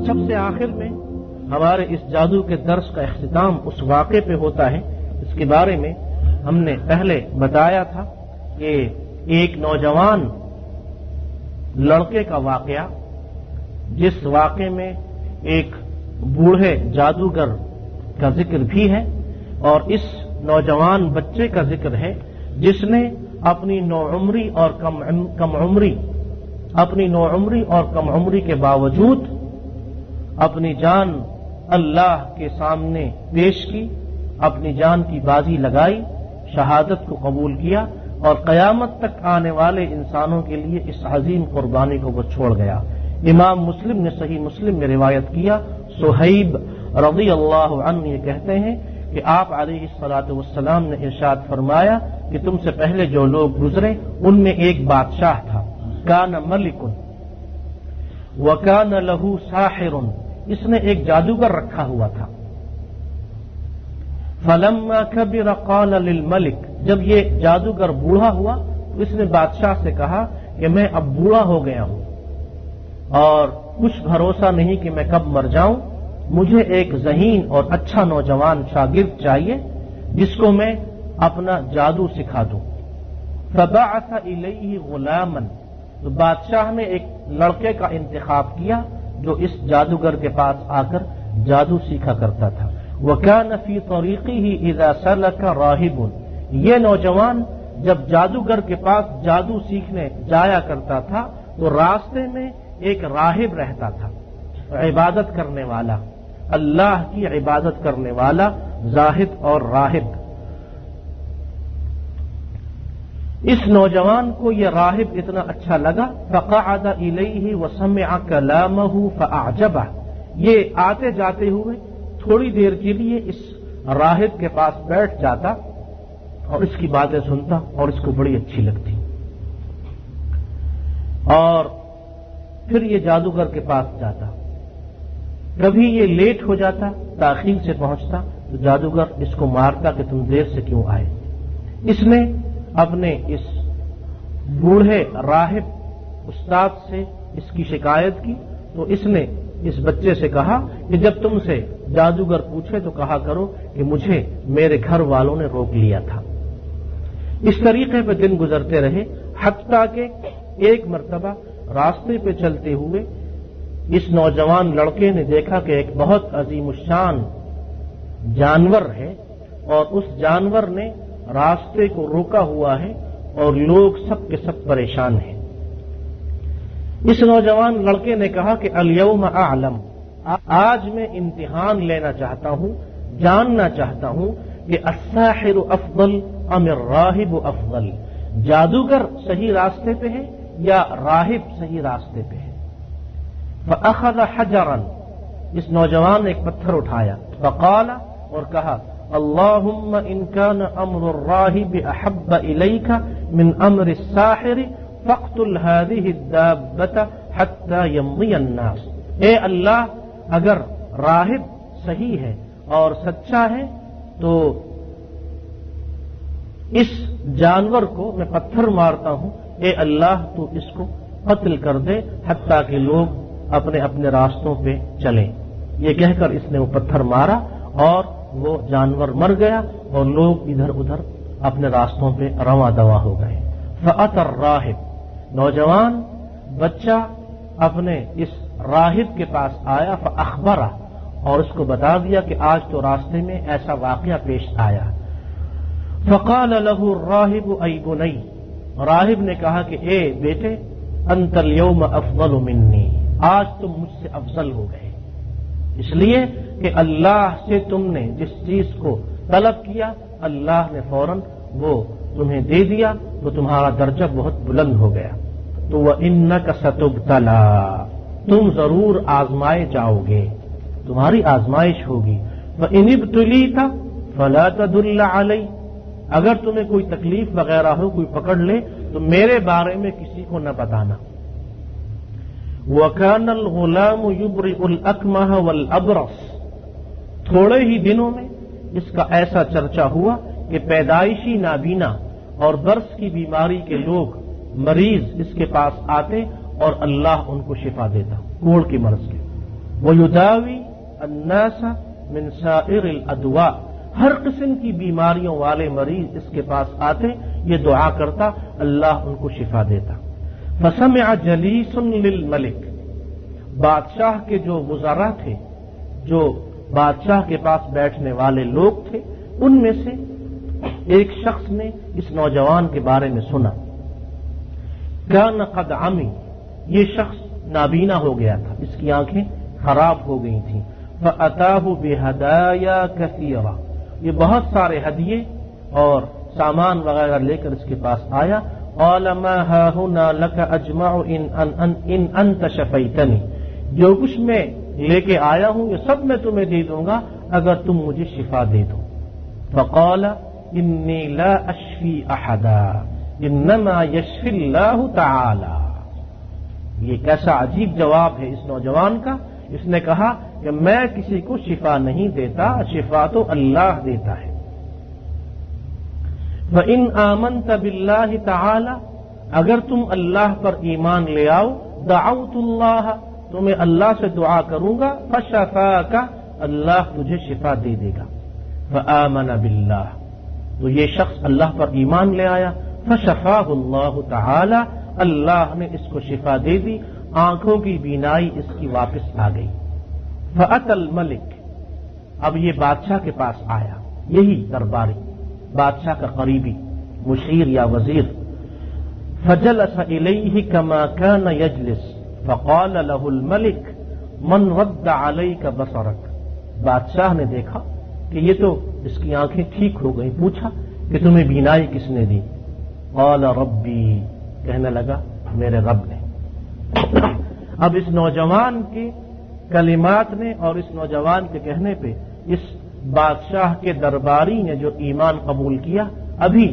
सबसे आखिर में हमारे इस जादू के दर्स का इख्तिताम उस वाक़े पे होता है, इसके बारे में हमने पहले बताया था कि एक नौजवान लड़के का वाक़या, जिस वाक़े में एक बूढ़े जादूगर का जिक्र भी है और इस नौजवान बच्चे का जिक्र है जिसने अपनी नौउम्री और कम उम्री के बावजूद अपनी जान अल्लाह के सामने पेश की, अपनी जान की बाजी लगाई, शहादत को कबूल किया और कयामत तक आने वाले इंसानों के लिए इस अजीम कुर्बानी को वो छोड़ गया। इमाम मुस्लिम ने सही मुस्लिम में रिवायत किया, सुहैब रज़ियल्लाहु अन्हु ये कहते हैं कि आप अलैहिस्सलातु वस्सलाम ने इरशाद फरमाया कि तुमसे पहले जो लोग गुजरे उनमें एक बादशाह था, कान मलिकुन व कान लहू साहिरुन, इसने एक जादूगर रखा हुआ था। फलम्मा कबिर क़ाल लिल मलिक, जब ये जादूगर बूढ़ा हुआ तो इसने बादशाह से कहा कि मैं अब बूढ़ा हो गया हूं और कुछ भरोसा नहीं कि मैं कब मर जाऊं, मुझे एक ज़हीन और अच्छा नौजवान शागिर्द चाहिए जिसको मैं अपना जादू सिखा दूं। फबअस इलैहि गुलामन, तो बादशाह ने एक लड़के का इंतखाब किया जो इस जादूगर के पास आकर जादू सीखा करता था। वकान फी तरीक़िही इज़ा सलका राहिबुन, ये नौजवान जब जादूगर के पास जादू सीखने जाया करता था तो रास्ते में एक राहिब रहता था, इबादत करने वाला, अल्लाह की इबादत करने वाला जाहिद और राहिब। इस नौजवान को यह राहिब इतना अच्छा लगा, फ़क़अद इलैहि व समिअ कलामहु फ़अअजबह, ये आते जाते हुए थोड़ी देर के लिए इस राहिब के पास बैठ जाता और इसकी बातें सुनता और इसको बड़ी अच्छी लगती और फिर ये जादूगर के पास जाता। कभी ये लेट हो जाता, ताख़ीर से पहुंचता तो जादूगर इसको मारता कि तुम देर से क्यों आए। इसने अपने इस बूढ़े राहिब उस्ताद से इसकी शिकायत की तो इसने इस बच्चे से कहा कि जब तुमसे जादूगर पूछे तो कहा करो कि मुझे मेरे घर वालों ने रोक लिया था। इस तरीके पे दिन गुजरते रहे, हत्ता के एक मर्तबा रास्ते पे चलते हुए इस नौजवान लड़के ने देखा कि एक बहुत अजीमुशान जानवर है और उस जानवर ने रास्ते को रोका हुआ है और लोग सब के सब परेशान हैं। इस नौजवान लड़के ने कहा कि अल-यौम अअलम, आज मैं इम्तिहान लेना चाहता हूं, जानना चाहता हूं कि अस्साहिरु अफदल अम अर्राहिबु अफदल, जादूगर सही रास्ते पे है या राहिब सही रास्ते पे है। फअखज़ हजरन, इस नौजवान ने एक पत्थर उठाया, फक़ाल, और कहा अल्लाहुम्मा इन कान अम्रु अर्राहिब अहब्ब इलैका मिन अम्रि अस्साहिर फ़क़्तुल हाज़िहि अद्दाब्बता हत्ता यमज़िय अन्नास। ए अल्लाह, अगर राहिब सही है और सच्चा है तो इस जानवर को मैं पत्थर मारता हूं, ए अल्लाह तू इसको कत्ल कर दे हत्ता कि लोग अपने अपने रास्तों पे चलें। ये कहकर इसने वो पत्थर मारा और वो जानवर मर गया और लोग इधर उधर अपने रास्तों पे रवा दवा हो गए। फ़अतर राहिब, नौजवान बच्चा अपने इस राहिब के पास आया, फ़अख़बरा, और उसको बता दिया कि आज तो रास्ते में ऐसा वाक़या पेश आया। फ़क़ाल लहू राहिब ऐ बुनई, राहिब ने कहा कि ए बेटे, अंतल यौम अफ़ज़ल मिन्नी, आज तुम मुझसे अफजल हो गए, इसलिए कि अल्लाह से तुमने जिस चीज को तलब किया अल्लाह ने फौरन वो तुम्हें दे दिया, तो तुम्हारा दर्जा बहुत बुलंद हो गया। तो वह इन्नका सतुब्तला, तुम जरूर आजमाए जाओगे, तुम्हारी आजमाइश होगी। वह इनिब्तुलीता फला तदुल्ला अलई, अगर तुम्हें कोई तकलीफ वगैरह हो, कोई पकड़ ले तो मेरे बारे में किसी को न बताना। वकानल गुलाम युब्रिउल अकमह वल अबरस, थोड़े ही दिनों में इसका ऐसा चर्चा हुआ कि पैदाइशी नाबीना और बर्स की बीमारी के लोग मरीज इसके पास आते और अल्लाह उनको शिफा देता, कोढ़ की मर्ज के। वयुदावी अन्नास मिन साइरिल अदवा, हर किस्म की बीमारियों वाले मरीज इसके पास आते, ये दुआ करता, अल्लाह उनको शिफा देता। फसमिअ जलीसुन लिल मलिक, बादशाह के जो वुज़रा थे, जो बादशाह के पास बैठने वाले लोग थे, उनमें से एक शख्स ने इस नौजवान के बारे में सुना। कान क़द अमी, ये शख्स नाबीना हो गया था, इसकी आंखें खराब हो गई थीं। फअताहु बिहदाया कसीरा, ये बहुत सारे हदिये और सामान वगैरह लेकर इसके पास आया। क़ाल मा हाहुना लक अजमअ इन अंत शफैतनी, जो कुछ मैं लेके आया हूं ये सब मैं तुम्हें दे दूंगा अगर तुम मुझे शिफा दे दो। फ़क़ाल इन्नी ला अश्फी अहदा इन्नमा यश्फिल्लाहु तआला। ये कैसा अजीब जवाब है इस नौजवान का। इसने कहा कि मैं किसी को शिफा नहीं देता, शिफा तो अल्लाह देता है। फ़इन आमनत बिल्लाहि तआला, अगर तुम अल्लाह पर ईमान ले आओ, दअउतुल्लाह, तो मैं अल्लाह से दुआ करूंगा, फशफाका, अल्लाह तुझे शिफा दे देगा। फ़आमन बिल्लाह, तो ये शख्स अल्लाह पर ईमान ले आया। फशफाहुल्लाहु तआला, अल्लाह ने इसको शिफा दे दी, आंखों की बीनाई इसकी वापस आ गई। फ़अतल मलिक, अब ये बादशाह के पास आया, यही दरबारी, बादशाह का करीबी, मुशीर या वजीर। फजलस इलैहि कमा कान यजलिस फ़क़ाल लहुल मलिक मन रद्द अलैका बसरक। बादशाह ने देखा कि ये तो इसकी आंखें ठीक हो गई, पूछा कि तुम्हें बीनाई किसने दी? क़ाल रब्बी, कहने लगा मेरे रब ने। अब इस नौजवान के कलिमात ने और इस नौजवान के कहने पे इस बादशाह के दरबारी ने जो ईमान कबूल किया, अभी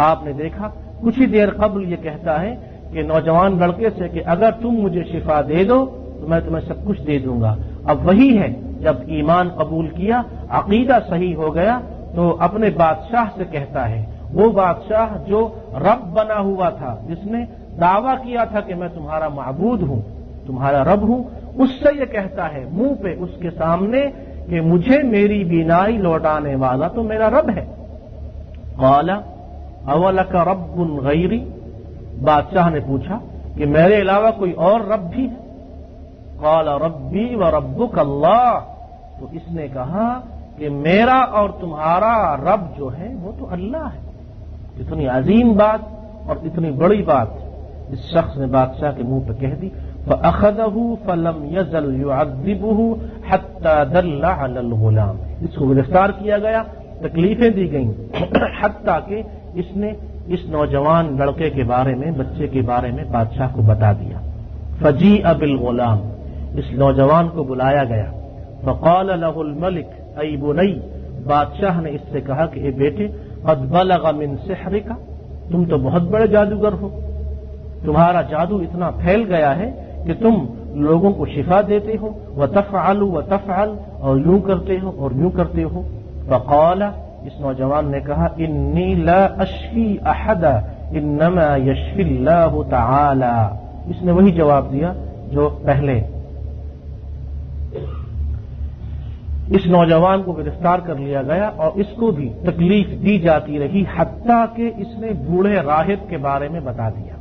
आपने देखा कुछ ही देर कबल ये कहता है कि नौजवान लड़के से कि अगर तुम मुझे शिफा दे दो तो मैं तुम्हें सब कुछ दे दूंगा। अब वही है, जब ईमान कबूल किया, अकीदा सही हो गया, तो अपने बादशाह से कहता है, वो बादशाह जो रब बना हुआ था, जिसने दावा किया था कि मैं तुम्हारा माबूद हूं, तुम्हारा रब हूं, उससे ये कहता है मुंह पे उसके सामने कि मुझे मेरी बीनाई लौटाने वाला तो मेरा रब है। क़ाल अवलक रब्बुन गैरी, बादशाह ने पूछा कि मेरे अलावा कोई और रब भी है? क़ाल रब्बी व रब्बुक अल्लाह, तो इसने कहा कि मेरा और तुम्हारा रब जो है वो तो अल्लाह है। इतनी अजीम बात और इतनी बड़ी बात इस शख्स ने बादशाह के मुंह पर कह दी। फ़अख़ज़हु फ़लम यज़ल युअज़्ज़िबुहु हत्ता दल्ला अलल गुलाम, इसको गिरफ्तार किया गया, तकलीफें दी गईं, हत्ता कि इसने इस नौजवान लड़के के बारे में, बच्चे के बारे में बादशाह को बता दिया। फ़जीअ बिल गुलाम, इस नौजवान को बुलाया गया। फ़क़ाल लहुल मलिक ऐ बुनई, बादशाह ने इससे कहा कि ए बेटे, क़द बलग़ मिन सिहरिका, तुम तो बहुत बड़े जादूगर हो, तुम्हारा जादू इतना फैल गया है कि तुम लोगों को शिफा देते हो, व तफ़अलु व तफ़अल, और यूं करते हो और यूं करते हो। फ़क़ाल, इस नौजवान ने कहा, इन्नी ला अश्फी अहदा इन्नमा यश्फिल्लाहु तआला। इसने वही जवाब दिया जो पहले। इस नौजवान को गिरफ्तार कर लिया गया और इसको भी तकलीफ दी जाती रही, हत्ता कि इसने बूढ़े राहिब के बारे में बता दिया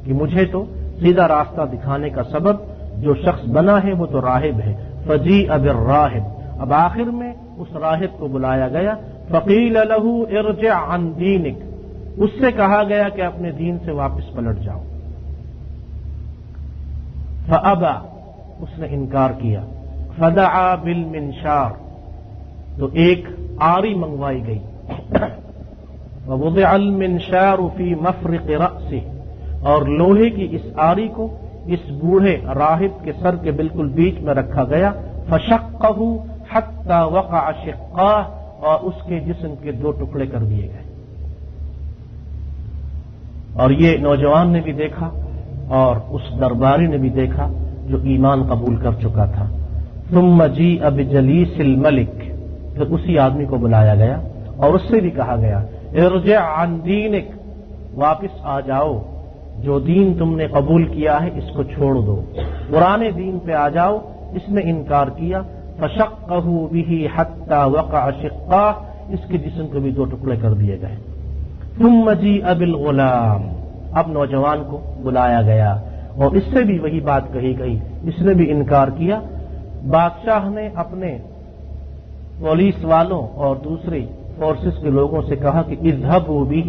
कि मुझे तो सीधा रास्ता दिखाने का सबब जो शख्स बना है वो तो राहिब है। फ़जीअ बिर्राहिब, अब आखिर में उस राहिब को बुलाया गया। फ़क़ील लहू इरजिअ अन दीनिक, उससे कहा गया कि अपने दीन से वापस पलट जाओ। फ़अबा, उसने इनकार किया। फ़दअा बिल मिनशार, तो एक आरी मंगवाई गई। ववुदिअल मिनशारु फी मफ़रिक़ रअसिही, और लोहे की इस आरी को इस बूढ़े राहिब के सर के बिल्कुल बीच में रखा गया। फशक्कहु हत्ता वक़अ शिक्काह, और उसके जिस्म के दो टुकड़े कर दिए गए। और ये नौजवान ने भी देखा और उस दरबारी ने भी देखा जो ईमान कबूल कर चुका था। सुम्मा जीअ बिजलीसिल मलिक, फिर उसी आदमी को बुलाया गया और उससे भी कहा गया, इरजिअ अन दीनिक, वापिस आ जाओ, जो दीन तुमने कबूल किया है इसको छोड़ दो, पुराने दीन पे आ जाओ, اس نے انکار کیا فشقہ بہ حتی وقع شقہ، اس کے جسم کو بھی دو ٹکڑے کر دیے گئے. ثم جیء بالغلام، اب نوجوان کو بلایا گیا اور اس سے بھی وہی بات کہی گئی، اس نے بھی انکار کیا. بادشاہ نے اپنے پولیس والوں اور دوسری فورسز کے لوگوں سے کہا کہ اذهبوا به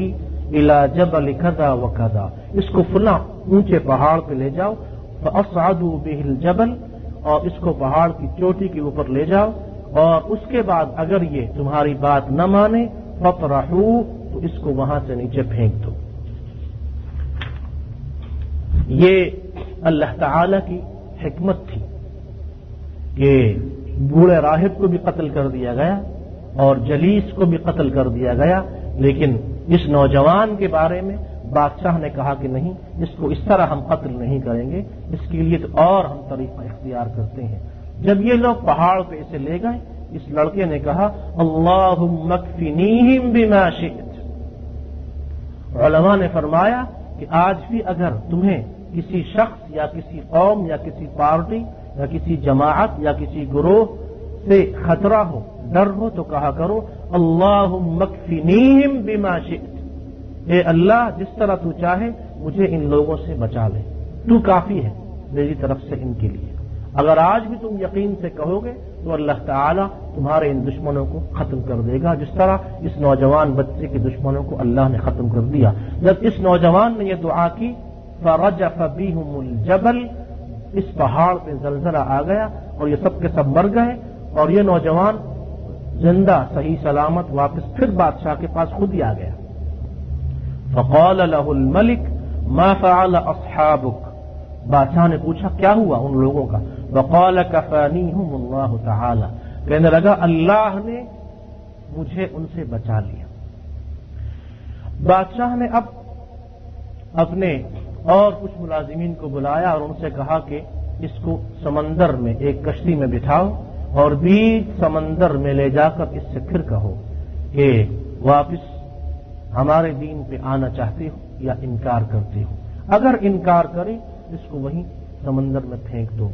الى جبل كذا وكذا، اس کو فلاں اونچے پہاڑ پہ لے جاؤ. فاصعدوا به الجبل، اور اس کو پہاڑ کی چوٹی کے اوپر لے جاؤ، اور اس کے بعد اگر یہ تمہاری بات نہ مانے فطرحوه، تو اس کو وہاں سے نیچے پھینک دو. یہ اللہ تعالی کی حکمت تھی کہ بوڑھے راہب کو بھی قتل کر دیا گیا اور جلیس کو بھی قتل کر دیا گیا، لیکن اس نوجوان کے بارے میں بادشاہ نے کہا کہ نہیں، اس کو اس طرح ہم قتل نہیں کریں گے، اس کے لیے تو اور ہم طریقہ اختیار کرتے ہیں. جب یہ لوگ پہاڑ پہ اسے لے گئے، اس لڑکے نے کہا اللہم اکفنیہم بما شئت. علماء نے فرمایا کہ آج بھی اگر تمہیں کسی شخص یا کسی قوم یا کسی پارٹی یا کسی جماعت یا کسی گروہ سے خطرہ ہو، ڈر ہو، تو کہا کرو اللہم اکفنیہم بما شئت، اے اللہ جس طرح تو چاہے مجھے ان لوگوں سے بچا لے، تو کافی ہے میری طرف سے ان کے لیے. اگر آج بھی تم یقین سے کہو گے تو اللہ تعالی تمہارے ان دشمنوں کو ختم کر دے گا، جس طرح اس نوجوان بچے کے دشمنوں کو اللہ نے ختم کر دیا. جب اس نوجوان نے یہ دعا کی فرجف بهم الجبل، اس پہاڑ پہ زلزلہ آ گیا اور یہ سب کے سب مر گئے، اور یہ نوجوان زندہ صحیح سلامت واپس پھر بادشاہ کے پاس خود ہی آ گیا. فقال له الملك ما فعل اصحابك، بادشاہ نے پوچھا کیا ہوا ان لوگوں کا. وقال كفانيهم الله تعالى، کہنے لگا اللہ نے مجھے ان سے بچا لیا. بادشاہ نے اب اپنے اور کچھ ملازمین کو بلایا اور ان سے کہا کہ اس کو سمندر میں ایک کشتی میں بٹھاؤ اور بیچ سمندر میں لے جا کر اس سے پھر کہو کہ واپس ہمارے دین پہ آنا چاہتے ہو یا انکار کرتے ہو. اگر انکار کرے اس کو وہیں سمندر میں پھینک دو.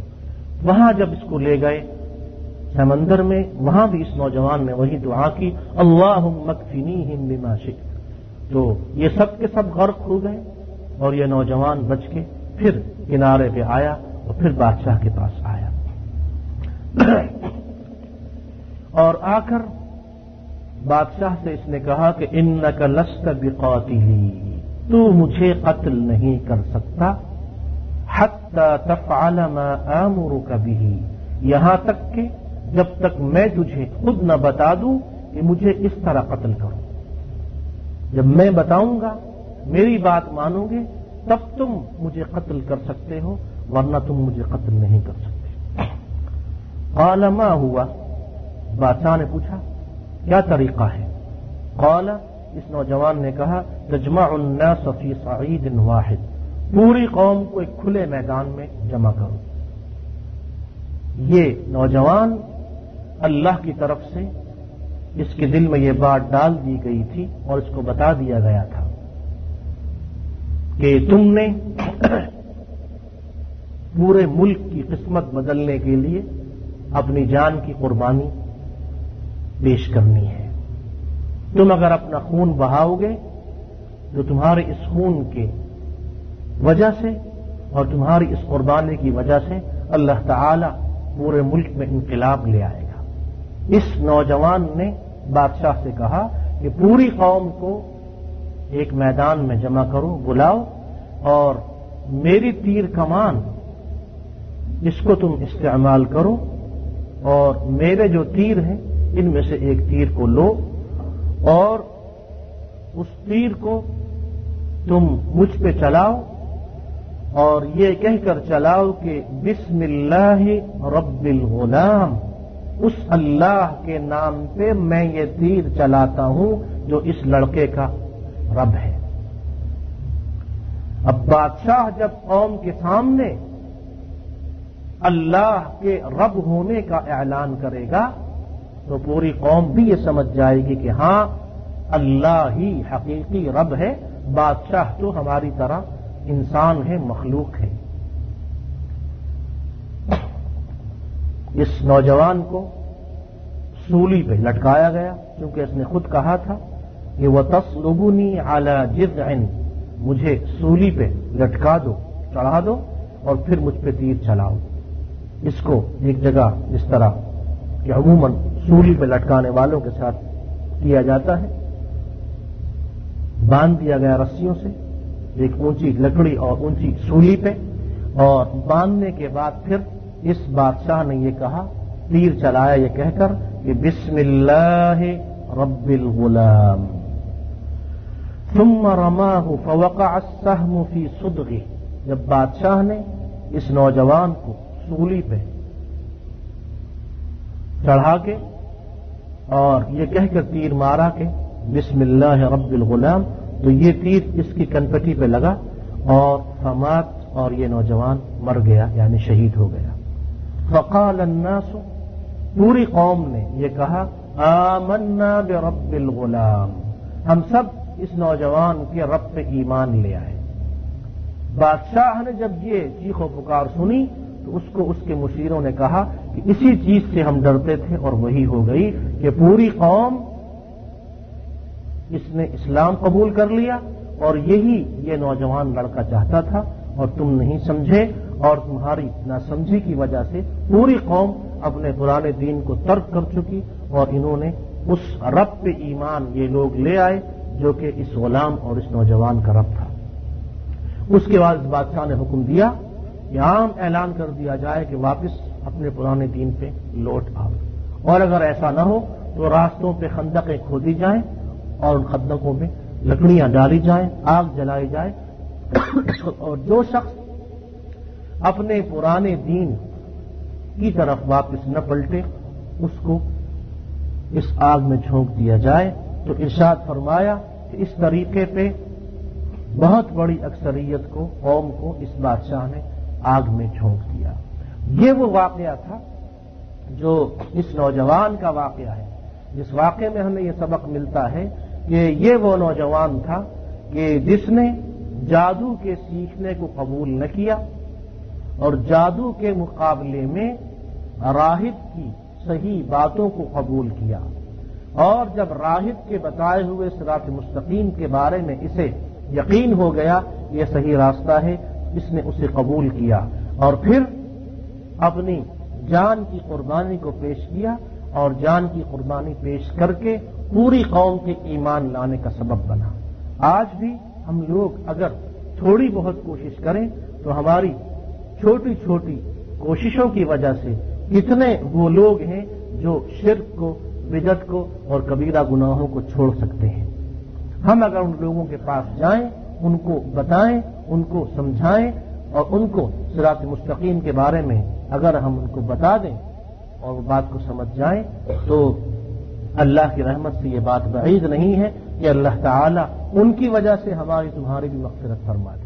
وہاں جب اس کو لے گئے سمندر میں، وہاں بھی اس نوجوان نے وہی دعا کی اللہم اکفنیہم بما شئت، تو یہ سب کے سب غرق ہو گئے اور یہ نوجوان بچ کے پھر کنارے پہ آیا اور پھر بادشاہ کے پاس آیا اور آ کر بادشاہ سے اس نے کہا کہ انک لست بقاتلی، تو مجھے قتل نہیں کر سکتا، حتی تفعل ما آمرک بہ، یہاں تک کہ جب تک میں تجھے خود نہ بتا دوں کہ مجھے اس طرح قتل کرو. جب میں بتاؤں گا میری بات مانو گے تب تم مجھے قتل کر سکتے ہو، ورنہ تم مجھے قتل نہیں کر سکتے. قال ما ہوا، بادشاہ نے پوچھا کیا طریقہ ہے. قال، اس نوجوان نے کہا تجمع الناس فی صعید واحد، پوری قوم کو ایک کھلے میدان میں جمع کرو. یہ نوجوان اللہ کی طرف سے اس کے دل میں یہ بات ڈال دی گئی تھی اور اس کو بتا دیا گیا تھا کہ تم نے پورے ملک کی قسمت بدلنے کے لیے اپنی جان کی قربانی پیش کرنی ہے. تم اگر اپنا خون بہاؤ گے تو تمہارے اس خون کے وجہ سے اور تمہاری اس قربانی کی وجہ سے اللہ تعالی پورے ملک میں انقلاب لے آئے گا. اس نوجوان نے بادشاہ سے کہا کہ پوری قوم کو ایک میدان میں جمع کرو، بلاؤ، اور میری تیر کمان اس کو تم استعمال کرو، اور میرے جو تیر ہیں ان میں سے ایک تیر کو لو اور اس تیر کو تم مجھ پہ چلاؤ اور یہ کہہ کر چلاؤ کہ بسم اللہ رب الغلام، اس اللہ کے نام پہ میں یہ تیر چلاتا ہوں جو اس لڑکے کا رب ہے. اب بادشاہ جب قوم کے سامنے اللہ کے رب ہونے کا اعلان کرے گا تو پوری قوم بھی یہ سمجھ جائے گی کہ ہاں اللہ ہی حقیقی رب ہے، بادشاہ تو ہماری طرح انسان ہے، مخلوق ہے. اس نوجوان کو سولی پہ لٹکایا گیا، کیونکہ اس نے خود کہا تھا کہ وَتَصْلُبُنِي عَلَى جِذْعٍ، مجھے سولی پہ لٹکا دو، چڑھا دو، اور پھر مجھ پہ تیر چلاؤ۔ اس کو ایک جگہ اس طرح کہ عموماً سولی پہ لٹکانے والوں کے ساتھ کیا جاتا ہے، باندھ دیا گیا رسیوں سے ایک اونچی لکڑی اور اونچی سولی پہ، اور باندھنے کے بعد پھر اس بادشاہ نے یہ کہا، تیر چلایا یہ کہہ کر کہ بسم اللہ رب الغلام، ثم رماہ فوقع السهم فی صدغہ۔ جب بادشاہ نے اس نوجوان کو سولی پہ چڑھا کے اور یہ کہہ کر تیر مارا کہ بسم اللہ رب الغلام، تو یہ تیر اس کی کنپٹی پہ لگا اور فمات، اور یہ نوجوان مر گیا، یعنی شہید ہو گیا۔ فقال الناس، پوری قوم نے یہ کہا، آمنا برب الغلام، ہم سب اس نوجوان کے رب پہ ایمان لے آئے۔ بادشاہ نے جب یہ چیخ و پکار سنی تو اس کو اس کے مشیروں نے کہا کہ اسی چیز سے ہم ڈرتے تھے، اور وہی ہو گئی کہ پوری قوم اس نے اسلام قبول کر لیا، اور یہی یہ نوجوان لڑکا چاہتا تھا، اور تم نہیں سمجھے، اور تمہاری ناسمجھی کی وجہ سے پوری قوم اپنے پرانے دین کو ترک کر چکی، اور انہوں نے اس رب پہ ایمان یہ لوگ لے آئے جو کہ اس غلام اور اس نوجوان کا رب تھا۔ اس کے بعد بادشاہ نے حکم دیا کہ عام اعلان کر دیا جائے کہ واپس اپنے پرانے دین پہ لوٹ آؤ، اور اگر ایسا نہ ہو تو راستوں پہ خندقیں کھودی جائیں اور ان خندقوں میں لکڑیاں ڈالی جائیں، آگ جلائی جائے، اور جو شخص اپنے پرانے دین کی طرف واپس نہ پلٹے اس کو اس آگ میں جھونک دیا جائے۔ تو ارشاد فرمایا کہ اس طریقے پہ بہت بڑی اکثریت کو، قوم کو، اس بادشاہ نے آگ میں جھونک دیا۔ یہ وہ واقعہ تھا جو اس نوجوان کا واقعہ ہے، جس واقعے میں ہمیں یہ سبق ملتا ہے کہ یہ وہ نوجوان تھا کہ جس نے جادو کے سیکھنے کو قبول نہ کیا، اور جادو کے مقابلے میں راہب کی صحیح باتوں کو قبول کیا، اور جب راہب کے بتائے ہوئے صراط مستقیم کے بارے میں اسے یقین ہو گیا یہ صحیح راستہ ہے، اس نے اسے قبول کیا، اور پھر اپنی جان کی قربانی کو پیش کیا، اور جان کی قربانی پیش کر کے پوری قوم کے ایمان لانے کا سبب بنا۔ آج بھی ہم لوگ اگر تھوڑی بہت کوشش کریں تو ہماری چھوٹی چھوٹی کوششوں کی وجہ سے کتنے وہ لوگ ہیں جو شرک کو، بدعت کو اور کبیرہ گناہوں کو چھوڑ سکتے ہیں۔ ہم اگر ان لوگوں کے پاس جائیں، ان کو بتائیں، ان کو سمجھائیں، اور ان کو صراط مستقیم کے بارے میں اگر ہم ان کو بتا دیں اور وہ بات کو سمجھ جائیں، تو اللہ کی رحمت سے یہ بات بعید نہیں ہے کہ اللہ تعالیٰ ان کی وجہ سے ہماری تمہاری بھی مغفرت فرما دے۔